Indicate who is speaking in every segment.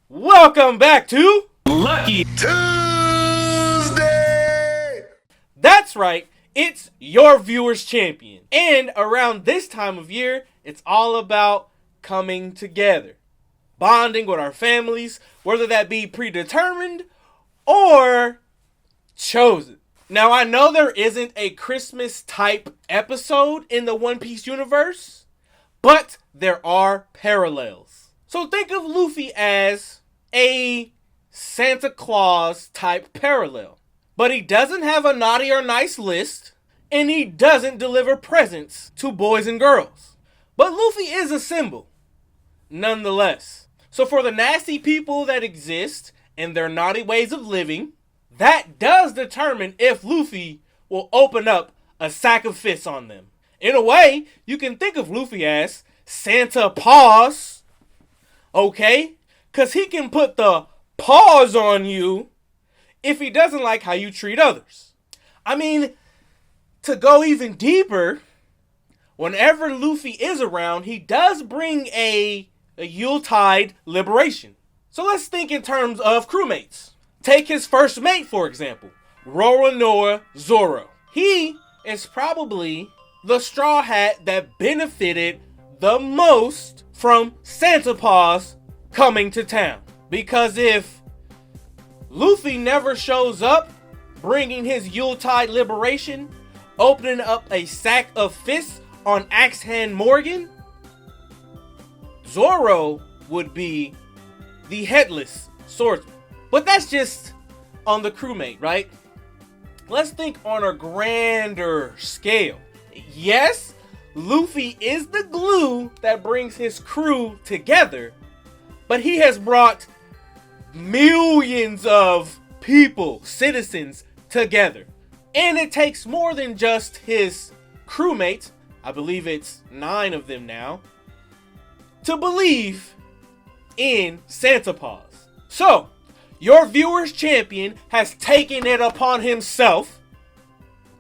Speaker 1: Welcome back to
Speaker 2: Lucky
Speaker 3: Tuesday!
Speaker 1: That's right, it's your viewer's champion. And around this time of year, it's all about coming together. Bonding with our families, whether that be predetermined or chosen. Now, I know there isn't a Christmas type episode in the One Piece universe, but there are parallels. So think of Luffy as a Santa Claus type parallel. But he doesn't have a naughty or nice list, and he doesn't deliver presents to boys and girls. But Luffy is a symbol, nonetheless. So for the nasty people that exist and their naughty ways of living, that does determine if Luffy will open up a sack of fists on them. In a way, you can think of Luffy as Santa Paws, okay? Because he can put the paws on you if he doesn't like how you treat others. I mean, to go even deeper, whenever Luffy is around, he does bring a Yuletide Liberation. So let's think in terms of crewmates. Take his first mate, for example, Roronoa Zoro. He is probably the straw hat that benefited the most from Santa Paws coming to town. Because if Luffy never shows up, bringing his Yuletide Liberation, opening up a sack of fists on Axe Hand Morgan, Zoro would be the headless swordsman. But that's just on the crewmate, right? Let's think on a grander scale. Yes, Luffy is the glue that brings his crew together, but he has brought millions of people, citizens, together. And it takes more than just his crewmates, I believe it's 9 of them now, to believe in Santa Paws. So, your viewer's champion has taken it upon himself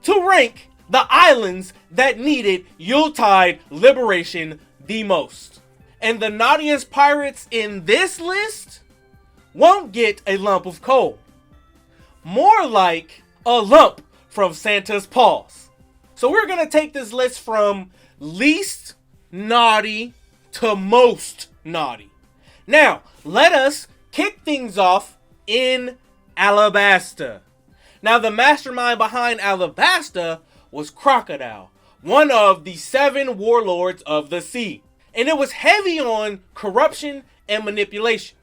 Speaker 1: to rank the islands that needed Yuletide Liberation the most. And the naughtiest pirates in this list won't get a lump of coal. More like a lump from Santa's paws. So we're going to take this list from least naughty to most naughty. Now, let us kick things off in Alabasta. Now, the mastermind behind Alabasta was Crocodile, one of the 7 warlords of the sea. And it was heavy on corruption and manipulation,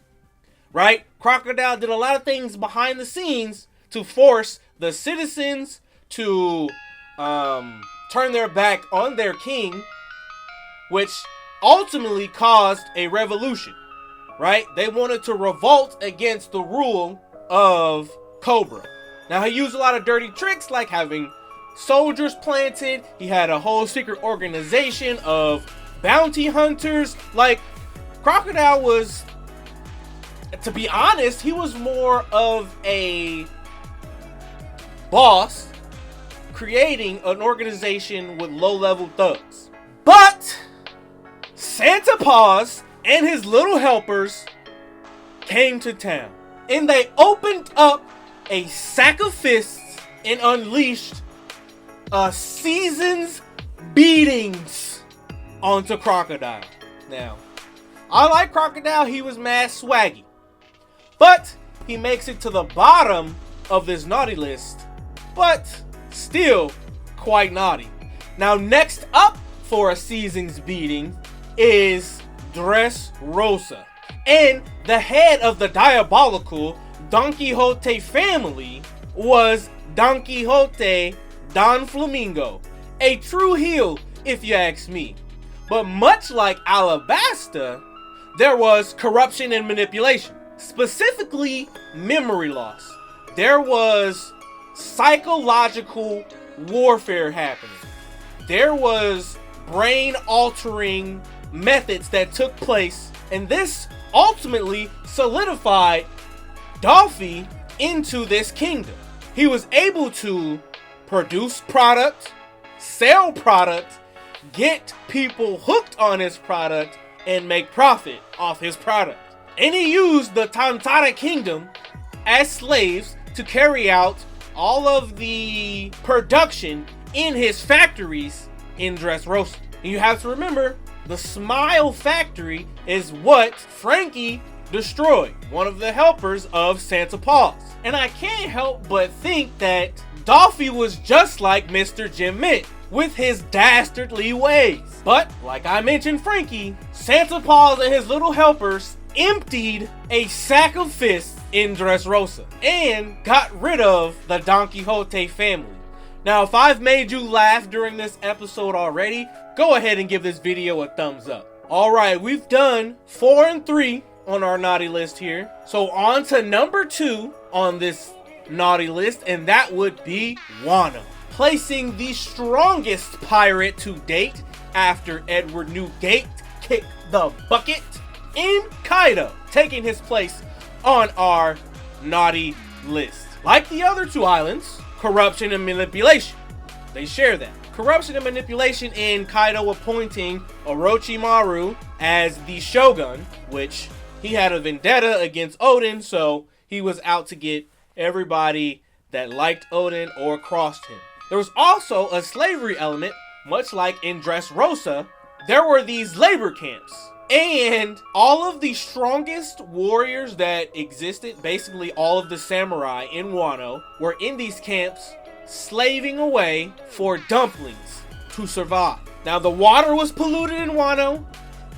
Speaker 1: right? Crocodile did a lot of things behind the scenes to force the citizens to turn their back on their king, which ultimately caused a revolution. Right? They wanted to revolt against the rule of Cobra. Now, he used a lot of dirty tricks like having soldiers planted. He had a whole secret organization of bounty hunters. Like, Crocodile was, to be honest, he was more of a boss creating an organization with low-level thugs. But Santa Paws and his little helpers came to town. And they opened up a sack of fists and unleashed a season's beatings onto Crocodile. Now, I like Crocodile. He was mad swaggy. But he makes it to the bottom of this naughty list. But still quite naughty. Now, next up for a season's beating is Dressrosa. And the head of the diabolical Don Quixote family was Don Quixote Don Flamingo. A true heel, if you ask me. But much like Alabasta, there was corruption and manipulation. Specifically, memory loss. There was psychological warfare happening. There was brain-altering methods that took place, and this ultimately solidified Dolphy into this kingdom. He was able to produce product, sell product, get people hooked on his product, and make profit off his product. And he used the Tantara Kingdom as slaves to carry out all of the production in his factories in Dressrosa. You have to remember, the Smile Factory is what Frankie destroyed, one of the helpers of Santa Paws. And I can't help but think that Dolphy was just like Mr. Jim Mint, with his dastardly ways. But, like I mentioned Frankie, Santa Paws and his little helpers emptied a sack of fists in Dressrosa and got rid of the Don Quixote family. Now, if I've made you laugh during this episode already, go ahead and give this video a thumbs up. Alright, we've done 4 and 3 on our naughty list here. So on to number 2 on this naughty list, and that would be Wano. Placing the strongest pirate to date after Edward Newgate kicked the bucket in Kaido, taking his place on our naughty list. Like the other 2 islands, corruption and manipulation, they share that. Corruption and manipulation in Kaido appointing Orochimaru as the Shogun, which he had a vendetta against Oden, so he was out to get everybody that liked Oden or crossed him. There was also a slavery element, much like in Dressrosa. There were these labor camps, and all of the strongest warriors that existed, basically all of the samurai in Wano, were in these camps slaving away for dumplings to survive. Now, the water was polluted in Wano,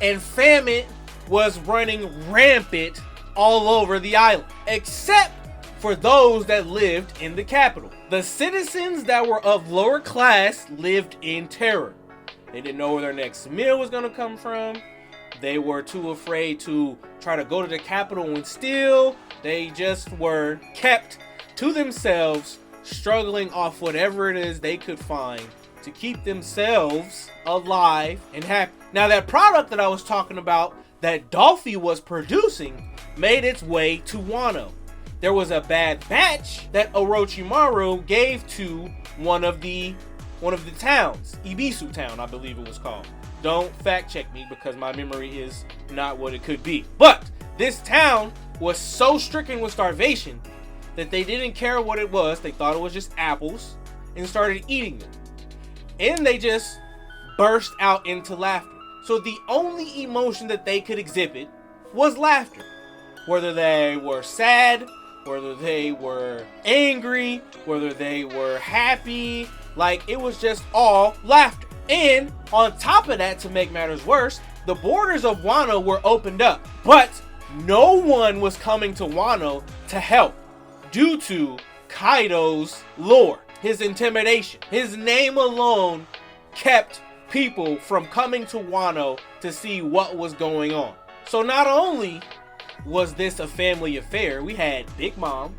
Speaker 1: and famine was running rampant all over the island, except for those that lived in the capital. The citizens that were of lower class lived in terror. They didn't know where their next meal was going to come from. They were too afraid to try to go to the capital and steal. They just were kept to themselves, struggling off whatever it is they could find to keep themselves alive and happy. Now, that product that I was talking about that Dolphy was producing made its way to Wano. There was a bad batch that Orochimaru gave to one of the towns, Ibisu town, I believe it was called. Don't fact check me because my memory is not what it could be. But this town was so stricken with starvation that they didn't care what it was. They thought it was just apples and started eating them. And they just burst out into laughter. So the only emotion that they could exhibit was laughter. Whether they were sad, whether they were angry, whether they were happy, like it was just all laughter. And on top of that, to make matters worse, the borders of Wano were opened up, but no one was coming to Wano to help due to Kaido's lure, his intimidation. His name alone kept people from coming to Wano to see what was going on. So not only was this a family affair, we had Big Mom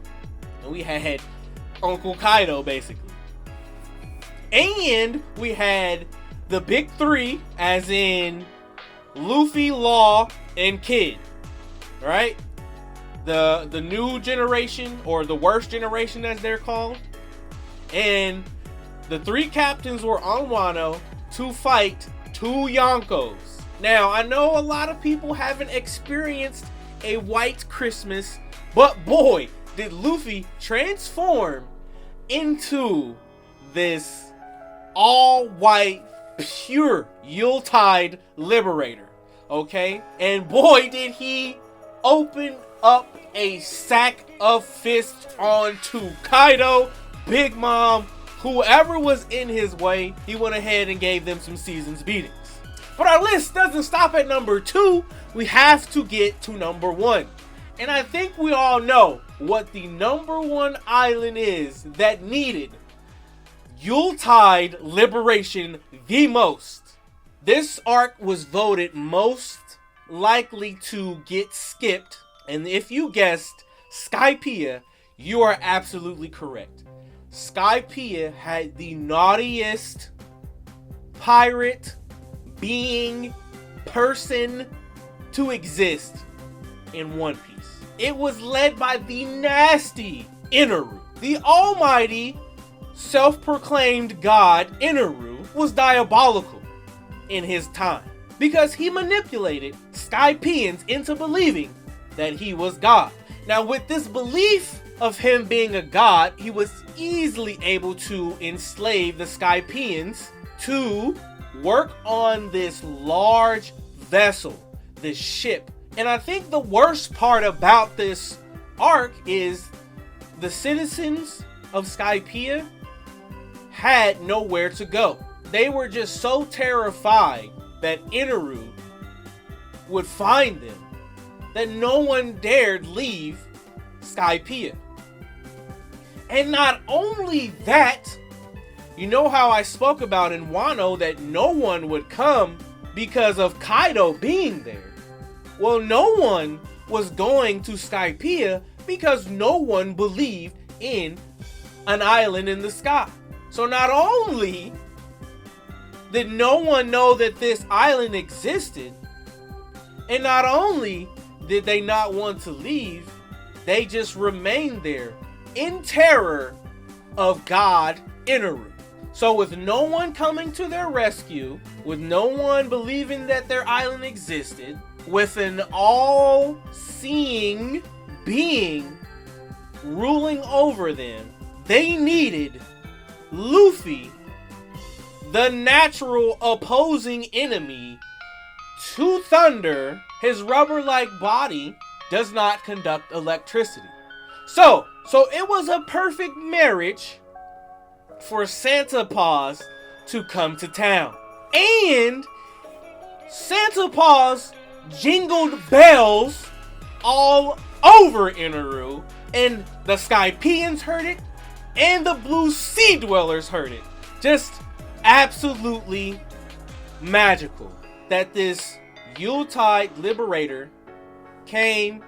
Speaker 1: and we had Uncle Kaido, basically. And we had the big 3, as in Luffy, Law, and Kid. Right? The new generation, or the worst generation as they're called. And the 3 captains were on Wano to fight 2 Yonkos. Now, I know a lot of people haven't experienced a white Christmas, but boy, did Luffy transform into this all-white, pure Yuletide Liberator, okay? And boy, did he open up a sack of fists onto Kaido, Big Mom, whoever was in his way. He went ahead and gave them some season's beatings. But our list doesn't stop at number 2. We have to get to number 1. And I think we all know what the number 1 island is that needed Yuletide Liberation the most. This arc was voted most likely to get skipped. And if you guessed Skypeia, you are absolutely correct. Skypeia had the naughtiest pirate being person to exist in One Piece. It was led by the nasty Inaru. The almighty self-proclaimed god Inaru was diabolical in his time because he manipulated Skypeians into believing that he was God. Now, with this belief of him being a god, he was easily able to enslave the Skypeians to work on this large vessel, this ship. And I think the worst part about this arc is the citizens of Skypeia had nowhere to go. They were just so terrified that Inaru would find them that no one dared leave Skypeia. And not only that, you know how I spoke about in Wano that no one would come because of Kaido being there? Well, no one was going to Skypeia because no one believed in an island in the sky. So not only did no one know that this island existed, and not only did they not want to leave, they just remained there in terror of God Inaru. So with no one coming to their rescue, with no one believing that their island existed, with an all-seeing being ruling over them, they needed Luffy, the natural opposing enemy to thunder. His rubber-like body does not conduct electricity. So it was a perfect marriage for Santa Paws to come to town. And Santa Paws jingled bells all over Inaru, and the Skypeians heard it, and the Blue Sea Dwellers heard it. Just absolutely magical that this Yuletide Liberator came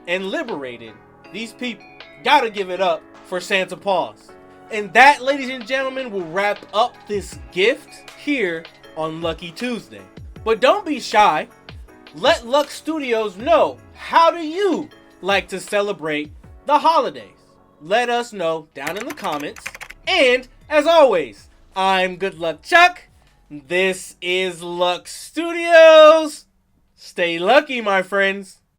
Speaker 1: and liberated these people. Gotta give it up for Santa Paws. And that, ladies and gentlemen, will wrap up this gift here on Lucky Tuesday. But don't be shy. Let Luck Studios know, how do you like to celebrate the holidays? Let us know down in the comments. And as always, I'm Good Luck Chuck. This is Luck Studios. Stay lucky, my friends.